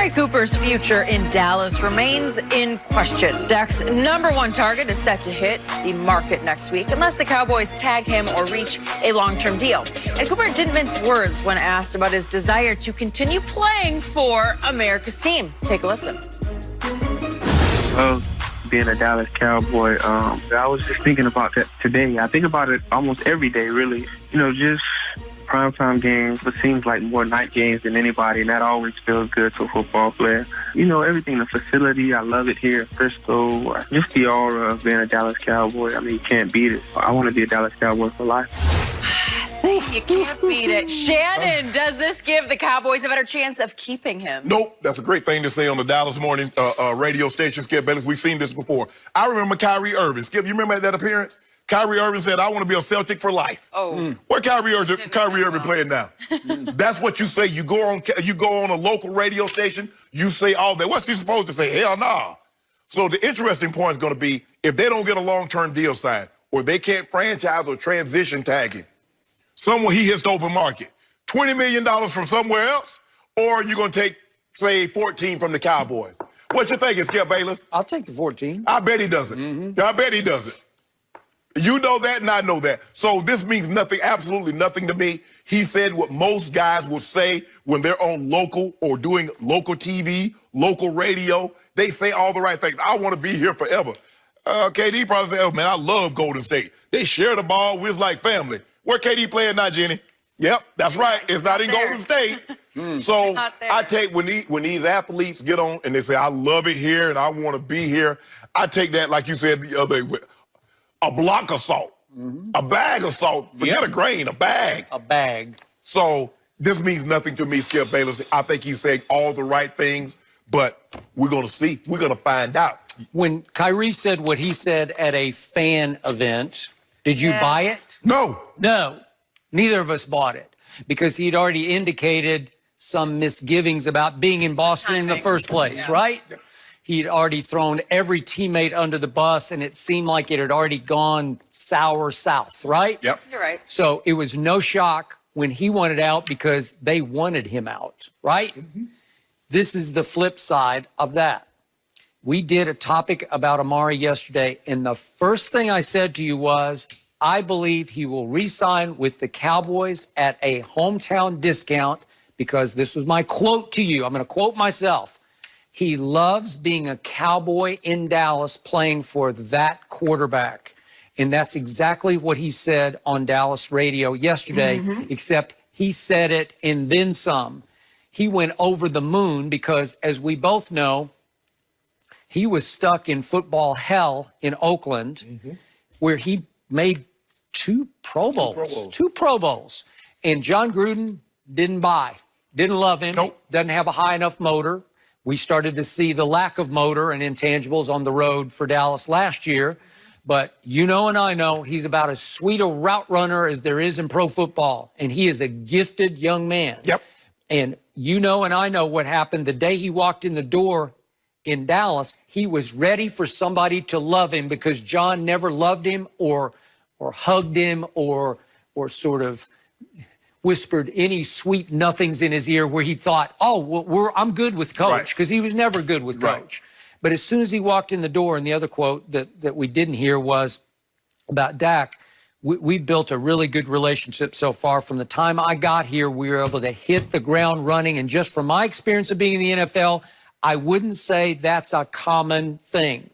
Amari Cooper's future in Dallas remains in question. Dak's #1 target is set to hit the market next week unless the Cowboys tag him or reach a long-term deal. And Cooper didn't mince words when asked about his desire to continue playing for America's team. Take a listen. Being a Dallas Cowboy, I was just thinking about that today. I think about it almost every day, really. You know, just primetime games, but seems like more night games than anybody, and that always feels good to a football player. You know, everything, the facility, I love it here in Frisco. Just the aura of being a Dallas Cowboy. I mean, you can't beat it. I want to be a Dallas Cowboy for life. See, you can't beat it. Shannon, does this give the Cowboys a better chance of keeping him? Nope. That's a great thing to say on the Dallas morning radio station, Skip Bayless. We've seen this before. I remember Kyrie Irving. Skip, you remember that appearance? Kyrie Irving said, I want to be a Celtic for life. Oh. Where Kyrie Irving playing now? That's what you say. You go on a local radio station, you say all that. What's he supposed to say? Hell no. So the interesting point is going to be if they don't get a long-term deal signed or they can't franchise or transition tag him, someone he hits the open market, $20 million from somewhere else, or you're going to take, say, 14 from the Cowboys. What you thinking, Skip Bayless? I'll take the 14. I bet he does it. I bet he does it. You know that, and I know that. So this means nothing, absolutely nothing to me. He said what most guys would say when they're on local or doing local TV, local radio. They say all the right things. I want to be here forever. KD probably said, oh, man, I love Golden State. They share the ball. We're like family. Where KD playing now, Jenny? Yep, that's right. It's not in Golden State. So I take when these athletes get on and they say, I love it here and I want to be here, I take that, like you said the other day, a block of salt, a bag of salt, forget a grain, a bag. A bag. So this means nothing to me, Skip Bayless. I think he's saying all the right things, but we're going to see. We're going to find out. When Kyrie said what he said at a fan event, did you buy it? No. No. Neither of us bought it because he'd already indicated some misgivings about being in Boston in the first place, right? Yeah. He'd already thrown every teammate under the bus, and it seemed like it had already gone sour south, right? Yep. You're right. So it was no shock when he wanted out because they wanted him out, right? This is the flip side of that. We did a topic about Amari yesterday, and the first thing I said to you was, I believe he will re-sign with the Cowboys at a hometown discount because this was my quote to you. I'm going to quote myself. He loves being a Cowboy in Dallas playing for that quarterback. And that's exactly what he said on Dallas radio yesterday, except he said it and then some. He went over the moon because, as we both know, he was stuck in football hell in Oakland, where he made two Pro Bowls. And John Gruden didn't love him. Nope. Doesn't have a high enough motor. We started to see the lack of motor and intangibles on the road for Dallas last year. But you know and I know he's about as sweet a route runner as there is in pro football. And he is a gifted young man. Yep. And you know and I know what happened the day he walked in the door in Dallas. He was ready for somebody to love him because John never loved him or hugged him or sort of whispered any sweet nothings in his ear where he thought, oh, well, I'm good with Coach, because he was never good with Coach. But as soon as he walked in the door, and the other quote that we didn't hear was about Dak, we built a really good relationship so far. From the time I got here, we were able to hit the ground running. And just from my experience of being in the NFL, I wouldn't say that's a common thing.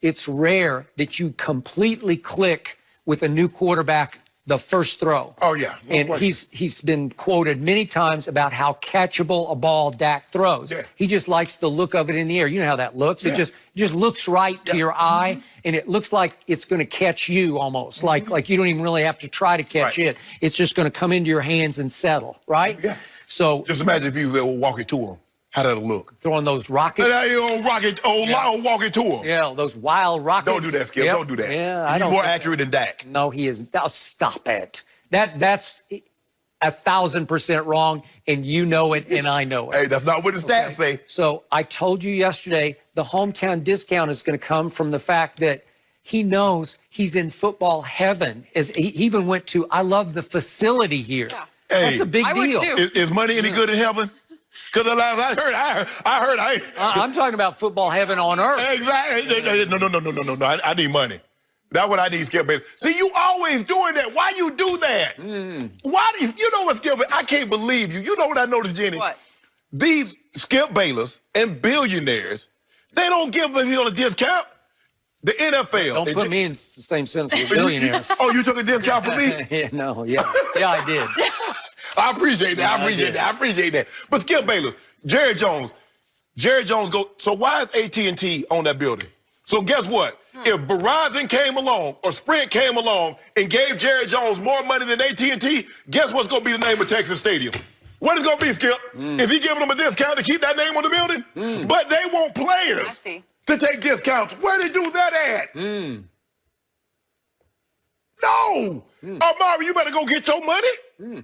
It's rare that you completely click with a new quarterback the first throw. Oh, yeah. And he's been quoted many times about how catchable a ball Dak throws. Yeah. He just likes the look of it in the air. You know how that looks. It just looks right to your eye, and it looks like it's going to catch you almost, like you don't even really have to try to catch it. It's just going to come into your hands and settle, right? Yeah. So just imagine if you were walking to him. How that'll look? Throwing those rockets. Walking to him. Yeah, those wild rockets. Don't do that, Skip. Don't do that. Yeah, He's more accurate than Dak. No, he isn't. Oh, stop it. That's 1,000% wrong, and you know it, and I know it. Hey, that's not what the stats say. So I told you yesterday, the hometown discount is going to come from the fact that he knows he's in football heaven. As he even went to, I love the facility here. Yeah. That's a big deal. Would too. Is money any good in heaven? Because I'm talking about football heaven on earth. Exactly. No. I need money. That's what I need, Skip Bayless. See, you always doing that. Why you do that? Why do you know what, Skip Bayless? I can't believe you. You know what I noticed, Jenny? What? These Skip Bayless and billionaires, they don't give me on a discount. The NFL. Don't put me in the same sentence with billionaires. Oh, you took a discount for me? Yeah, I did. I appreciate that. I appreciate that. But Skip Bayless, Jerry Jones go. So why is AT&T on that building? So guess what? If Verizon came along or Sprint came along and gave Jerry Jones more money than AT&T, guess what's going to be the name of Texas Stadium? What is going to be, Skip? If he giving them a discount to keep that name on the building? But they want players to take discounts. Where they do that at? No. Amari, you better go get your money.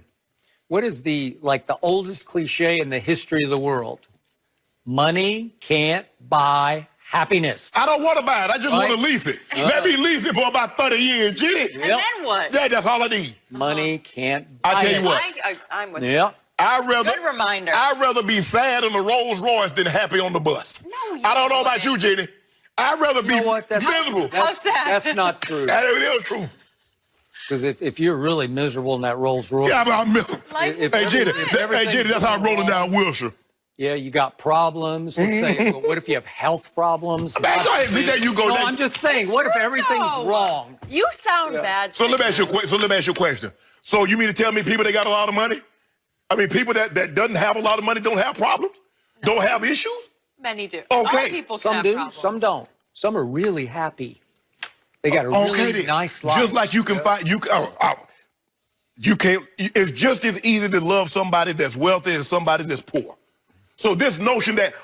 What is the oldest cliche in the history of the world? Money can't buy happiness. I don't want to buy it. I just want to lease it. Let me lease it for about 30 years, Jenny. And then what? Yeah, that's all I need. Money can't buy it. I tell you what. I'm with Yeah. Good reminder. I'd rather be sad in the Rolls Royce than happy on the bus. No, you I don't know about wouldn't. you, Jenny. I'd rather be miserable. How sad. That's not true. That is true. Because if you're really miserable in that Rolls Royce, Yeah, I'm miserable. Life If is Hey, Jenny, good. that's how I'm rolling down Wilshire. yeah, you got problems. Let's say, what if you have health problems? Man, go ahead. There you go. No, There- I'm just saying, It's what if true, everything's though. wrong? You sound bad. So let me ask you a question. So you mean to tell me people that got a lot of money? I mean, people that doesn't have a lot of money don't have problems? Don't have issues? Many do. Okay. All people can Some have do, problems. some don't. Some are really happy. They got a really then. nice life. Just like you can find you can't. It's just as easy to love somebody that's wealthy as somebody that's poor. So this notion that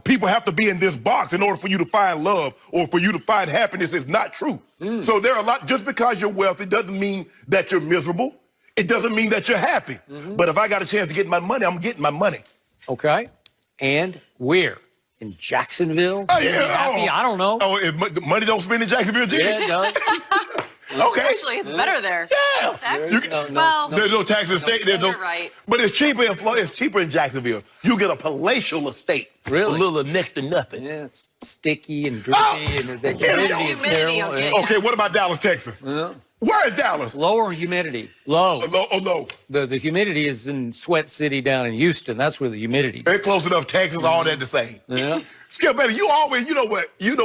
people have to be in this box in order for you to find love or for you to find happiness is not true. So there are a lot. Just because you're wealthy doesn't mean that you're miserable. It doesn't mean that you're happy. But if I got a chance to get my money, I'm getting my money. Okay. And where? In Jacksonville? Oh, yeah. Happy? I don't know. Oh, if money don't spend in Jacksonville, Jenny? Yeah, it does. Okay. Actually, it's better there. Yeah. It's taxes. You can- Well, There's no tax estate. There's no. You're right. But it's cheaper in Florida. It's cheaper in Jacksonville. You get a palatial estate. Really? A little next to nothing. Yeah, it's sticky and drippy, and the humidity is Humidity, terrible. okay. Okay, what about Dallas, Texas? Where is Dallas? Lower humidity. Low. Low. The humidity is in Sweat City down in Houston. That's where the humidity is. They're close enough. Texas, all that the same. Yeah. Skip, baby, you always, you know what? You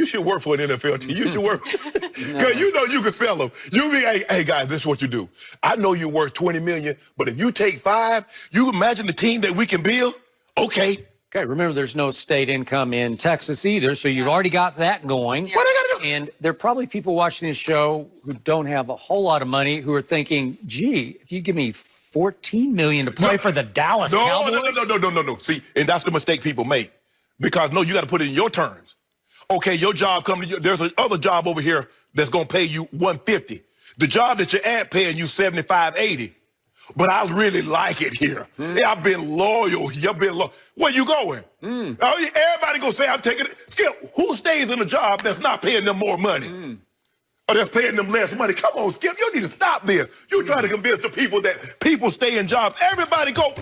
should work for an NFL team. You should work, because you know you can sell them. You be, hey guys, this is what you do. I know you're worth $20 million, but if you take 5, you imagine the team that we can build. Okay. Okay, remember there's no state income in Texas either, so you've already got that going. Yeah. What I gotta do? And there are probably people watching this show who don't have a whole lot of money who are thinking, gee, if you give me $14 million to play for the Dallas Cowboys. No. See, and that's the mistake people make. Because, no, you got to put it in your terms. Okay, your job coming to you. There's another job over here that's going to pay you $150. The job that you're at paying you $75, $80. But I really like it here. Yeah, I've been loyal. You've been loyal. Where you going? Everybody going to say, I'm taking it. Skip, who stays in a job that's not paying them more money? Or that's paying them less money? Come on, Skip, you need to stop this. You trying to convince the people that people stay in jobs. Everybody go.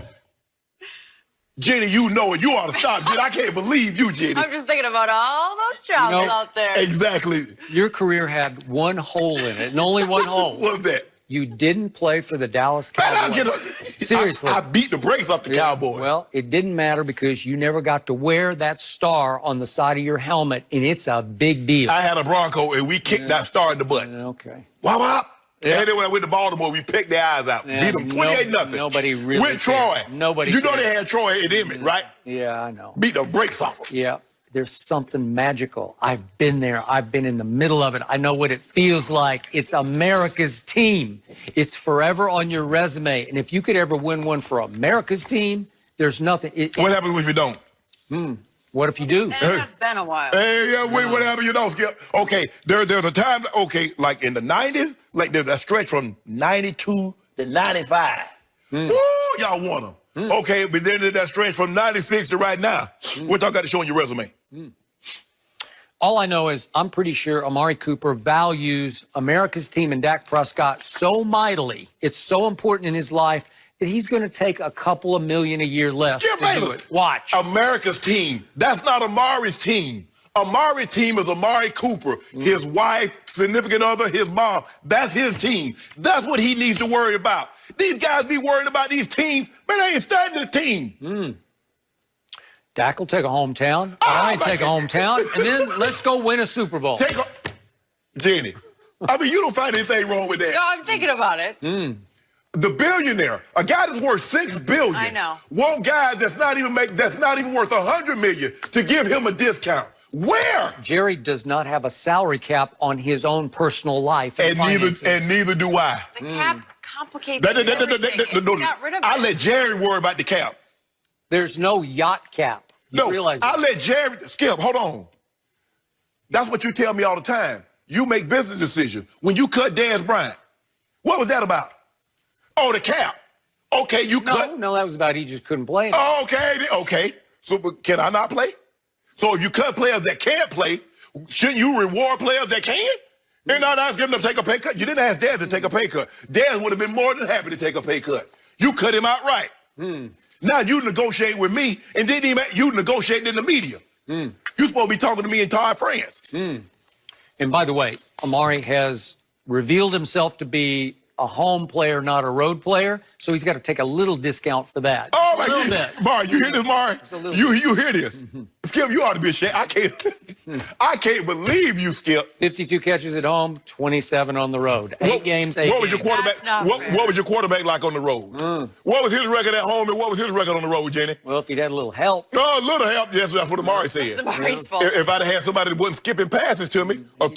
Jenny, you know it. You ought to stop, Jenny. I can't believe you, Jenny. I'm just thinking about all those jobs out there. Exactly. Your career had one hole in it, and only one hole. What's that? You didn't play for the Dallas Man, I'll Cowboys. get Seriously. I beat the brakes off the Cowboys. Well, it didn't matter because you never got to wear that star on the side of your helmet, and it's a big deal. I had a Bronco, and we kicked that star in the butt. Okay. Wop, wop. Yeah. And then when I went to Baltimore, we picked their eyes out. Yeah, Beat them 28-0. nobody really With Troy. cared. Nobody You know cared. they had Troy and Emmett, right? Yeah, I know. Beat the brakes off them. Yeah, there's something magical. I've been there. I've been in the middle of it. I know what it feels like. It's America's team. It's forever on your resume. And if you could ever win one for America's team, there's nothing. What happens if you don't? What if you do? And it has been a while. Hey, yeah, wait, what happened? You don't, Skip. Okay, there's a time, okay, like in the 90s, like there's a stretch from 92 to 95. Woo, y'all won them. Okay, but then there's that stretch from 96 to right now. What y'all got to show on your resume? All I know is I'm pretty sure Amari Cooper values America's team and Dak Prescott so mightily. It's so important in his life that he's going to take a couple of million a year less Skip to do Bayless. it. Watch. America's team. That's not Amari's team. Amari's team is Amari Cooper, his wife, significant other, his mom. That's his team. That's what he needs to worry about. These guys be worried about these teams. Man, they ain't starting this team. Dak will take a hometown. I take a hometown. And then let's go win a Super Bowl. Jenny, I mean, you don't find anything wrong with that. No, I'm thinking about it. The billionaire, a guy that's worth $6 billion. I know. One guy that's not even worth $100 million to give him a discount. Where? Jerry does not have a salary cap on his own personal life And finances. neither do I. The cap complicates everything. If you got rid of I it. let Jerry worry about the cap. There's no yacht cap. You realize I that? let Jerry, Skip, hold on. That's what you tell me all the time. You make business decisions. When you cut Dez Bryant, what was that about? Oh, the cap. Okay, you cut. No, that was about he just couldn't play. Okay. So but can I not play? So if you cut players that can't play, shouldn't you reward players that can? And not ask them to take a pay cut. You didn't ask Dez to take a pay cut. Dez would have been more than happy to take a pay cut. You cut him outright. Now you negotiate with me, and then you negotiate in the media. You're supposed to be talking to me in Todd France. And by the way, Amari has revealed himself to be a home player, not a road player, so he's got to take a little discount for that. Oh, a little bit. Mari, you hear this, Mari? You hear this? Skip, you ought to be ashamed. I can't believe you, Skip. 52 catches at home, 27 on the road. Eight games. What was your quarterback? That's not fair. What was your quarterback like on the road? What was his record at home, and what was his record on the road, Jenny? Well, if he'd had a little help. Oh, a little help. Yes, that's what Amari said. It's Amari's fault. If I'd have had somebody that wasn't skipping passes to me, or